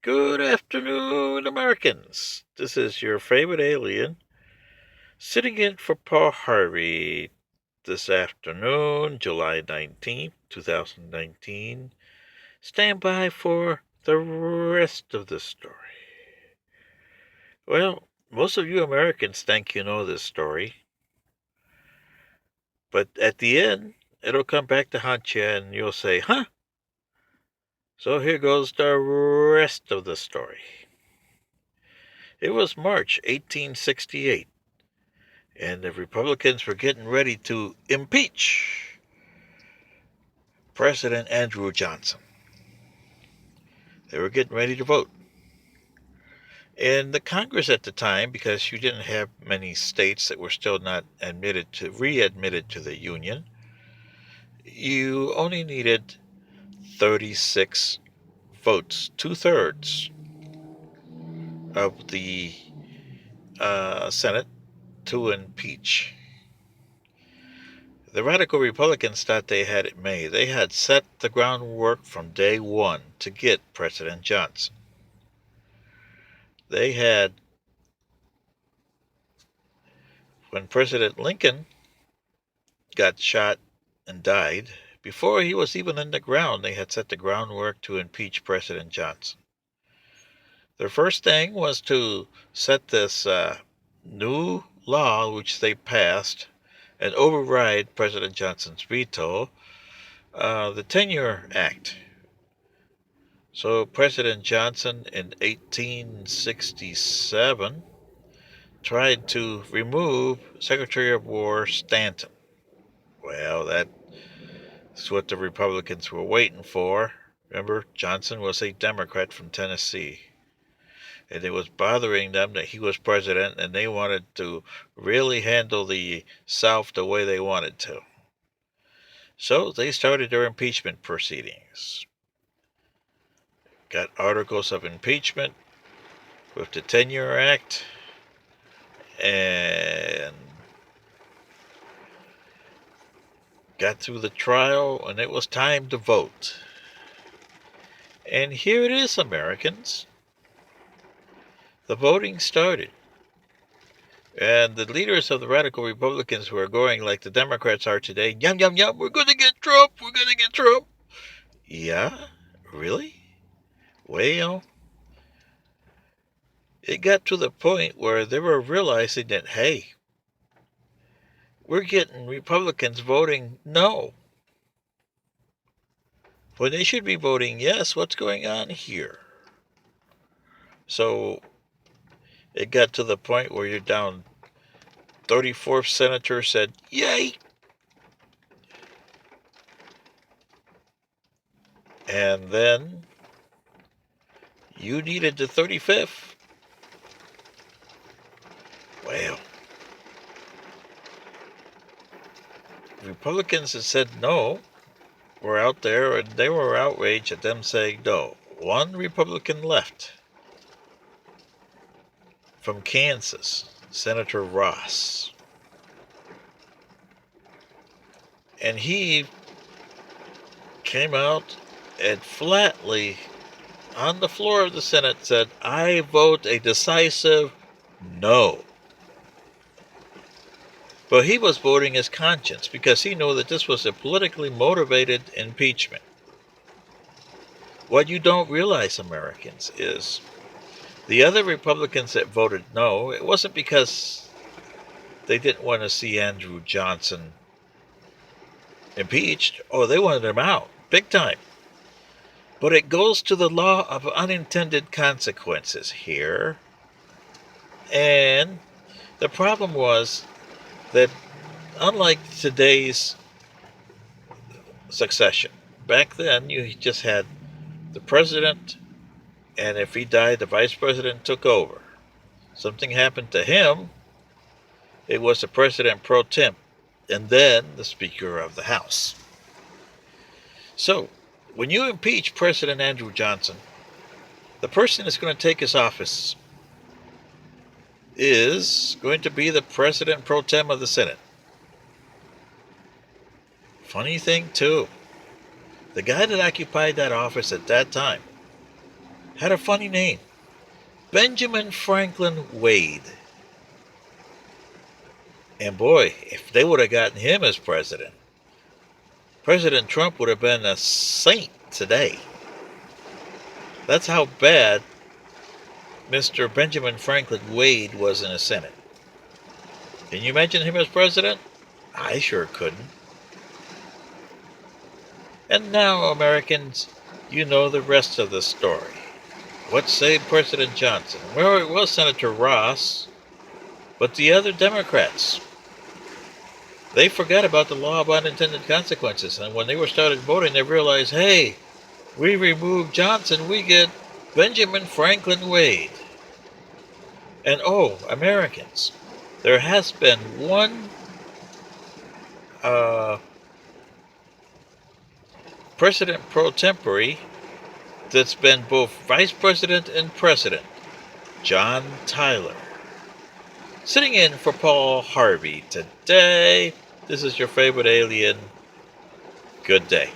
Good afternoon, Americans. This is your favorite alien sitting in for Paul Harvey this afternoon, July 19th, 2019. Stand by for the rest of the story. Well, most of you Americans think you know this story, but at the end, it'll come back to haunt you and you'll say, huh? So here goes the rest of the story. It was March 1868. And the Republicans were getting ready to impeach President Andrew Johnson. They were getting ready to vote. And the Congress at the time, because you didn't have many states that were still not readmitted to the Union, you only needed 36 votes, 2/3 of the Senate to impeach. The radical Republicans thought they had it made. They had set the groundwork from day one to get President Johnson. They had, when President Lincoln got shot and died, before he was even in the ground, they had set the groundwork to impeach President Johnson. Their first thing was to set this new law, which they passed, and override President Johnson's veto, the Tenure Act. So President Johnson in 1867 tried to remove Secretary of War Stanton. Well, that's what the Republicans were waiting for. Remember, Johnson was a Democrat from Tennessee. And it was bothering them that he was president, and they wanted to really handle the South the way they wanted to. So they started their impeachment proceedings. Got articles of impeachment with the Tenure Act, and got through the trial, and it was time to vote. And here it is, Americans. The voting started. And the leaders of the radical Republicans were going like the Democrats are today. Yum, yum, yum, we're going to get Trump, we're going to get Trump. Yeah? Really? Well, it got to the point where they were realizing that, hey, we're getting Republicans voting no, when they should be voting yes. What's going on here? So it got to the point where you're down 34th senator said, yay. And then you needed the 35th. Well, Republicans that said no were out there, and they were outraged at them saying no. One Republican left from Kansas, Senator Ross. And he came out and flatly, on the floor of the Senate, said, I vote a decisive no. But he was voting his conscience because he knew that this was a politically motivated impeachment. What you don't realize, Americans, is the other Republicans that voted no, it wasn't because they didn't want to see Andrew Johnson impeached. Oh, they wanted him out, big time. But it goes to the law of unintended consequences here. And the problem was that, unlike today's succession, back then you just had the president, and if he died, the vice president took over. Something happened to him, it was the president pro tem, and then the Speaker of the House. So, when you impeach President Andrew Johnson, the person that's going to take his office is going to be the president pro tem of the Senate. Funny thing, too, the guy that occupied that office at that time had a funny name. Benjamin Franklin Wade. And boy, if they would have gotten him as president, President Trump would have been a saint today. That's how bad Mr. Benjamin Franklin Wade was in the Senate. Can you imagine him as president? I sure couldn't. And now, Americans, you know the rest of the story. What saved President Johnson? Well, it was Senator Ross, but the other Democrats, they forgot about the law of unintended consequences. And when they were started voting, they realized, hey, we remove Johnson, we get Benjamin Franklin Wade. And oh, Americans, there has been one president pro tempore that's been both vice president and president, John Tyler. Sitting in for Paul Harvey today, this is your favorite alien. Good day.